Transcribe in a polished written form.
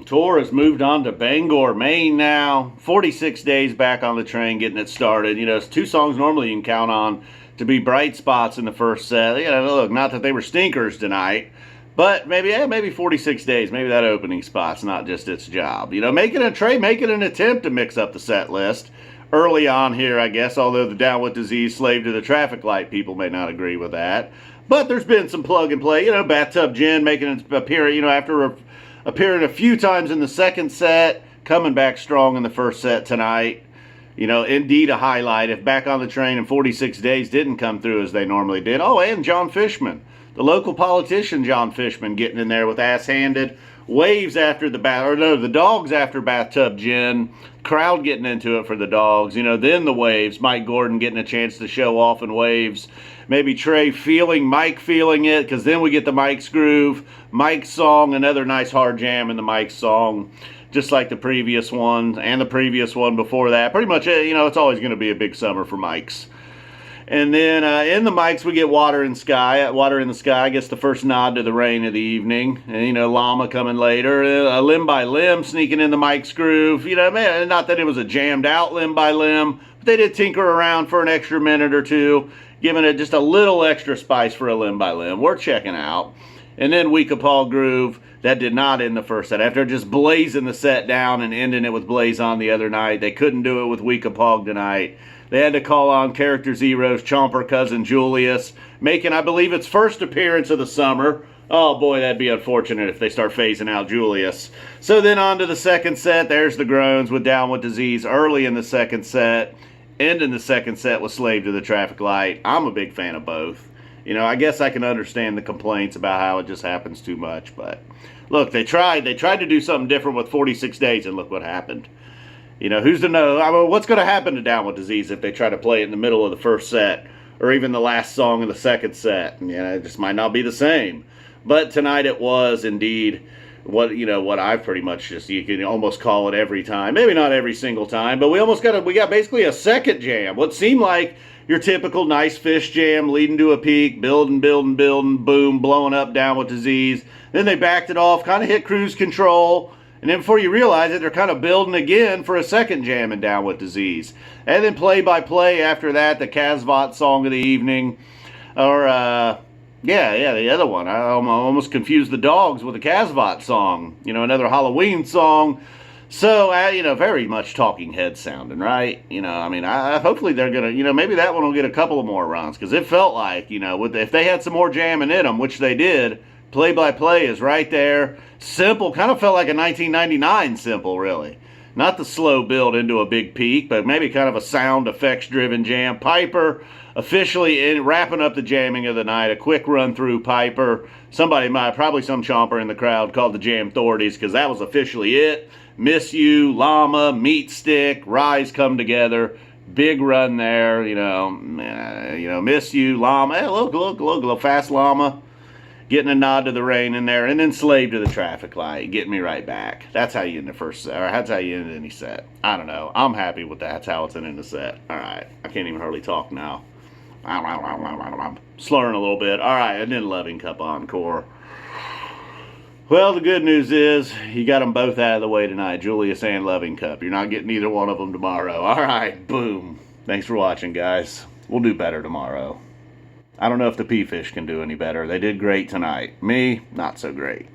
Tour has moved on to Bangor, Maine now. 46 days back on the train, getting it started. You know, it's 2 songs normally you can count on to be bright spots in the first set. You know, look, not that they were stinkers tonight, but maybe 46 days. Maybe that opening spot's not just its job. You know, making an attempt to mix up the set list early on here, I guess, although the Down with Disease, Slave to the Traffic Light people may not agree with that. But there's been some plug and play. You know, Bathtub Gin making its appearance, you know, after appearing a few times in the second set, coming back strong in the first set tonight. You know, indeed a highlight. If Back on the Train in 46 days didn't come through as they normally did. Oh, and John Fishman, the local politician John Fishman, getting in there with Ass Handed. Waves after the Dogs after Bathtub Gin. Crowd getting into it for the Dogs. You know, then the Waves. Mike Gordon getting a chance to show off in Waves. Maybe Trey Mike feeling it, because then we get the Mike's Groove, Mike's song, another nice hard jam in the Mike's song, just like the previous one and the previous one before that. Pretty much, you know, it's always going to be a big summer for Mike's. And then in the Mike's, we get Water in the Sky. Water in the Sky gets the first nod to the rain of the evening. And, you know, Llama coming later. Limb by Limb sneaking in the Mike's Groove. You know, man, not that it was a jammed out Limb by Limb, but they did tinker around for an extra minute or two, giving it just a little extra spice for a Limb by Limb. We're checking out. And then Weeka Paug Groove, that did not end the first set. After just blazing the set down and ending it with Blaze On the other night, they couldn't do it with Weeka Paug tonight. They had to call on Character Zero's chomper cousin Julius, making, I believe, its first appearance of the summer. Oh boy, that'd be unfortunate if they start phasing out Julius. So then on to the second set. There's the Groans with Down with Disease early in the second set. Ending the second set with Slave to the Traffic Light. I'm a big fan of both. You know, I guess I can understand the complaints about how it just happens too much. But look, they tried to do something different with 46 days, and look what happened. You know, who's to know? I mean, what's going to happen to Down with Disease if they try to play it in the middle of the first set, or even the last song of the second set? You know, it just might not be the same. But tonight it was indeed what I've pretty much just, you can almost call it every time. Maybe not every single time, but we got basically a second jam. What seemed like your typical nice Phish jam, leading to a peak, building, boom, blowing up, Down with Disease. Then they backed it off, kind of hit cruise control. And then before you realize it, they're kind of building again for a second jam in Down with Disease. And then play by play after that, the Casvot song of the evening. Or, the other one. I almost confused the Dogs with the Casvot song. You know, another Halloween song. So, very much Talking Head sounding, right? You know, I mean, hopefully they're going to, maybe that one will get a couple of more runs. Because it felt like, if they had some more jamming in them, which they did, play-by-play is right there. Simple, kind of felt like a 1999 Simple, really. Not the slow build into a big peak, but maybe kind of a sound effects-driven jam. Piper officially wrapping up the jamming of the night. A quick run-through Piper. Probably some chomper in the crowd called the Jam Authorities, because that was officially it. Miss You, Llama, Meatstick, Rise come together. Big run there, Miss You, Llama. Hey, look, Fast Llama. Getting a nod to the rain in there, and then Slave to the Traffic Light, getting me right back. That's how you end the first set, or that's how you end any set. I don't know. I'm happy with that. That's how it's ending the set. All right. I can't even hardly talk now. I'm slurring a little bit. All right, and then Loving Cup Encore. Well, the good news is you got them both out of the way tonight, Julius and Loving Cup. You're not getting either one of them tomorrow. All right, boom. Thanks for watching, guys. We'll do better tomorrow. I don't know if the Phish can do any better. They did great tonight. Me, not so great.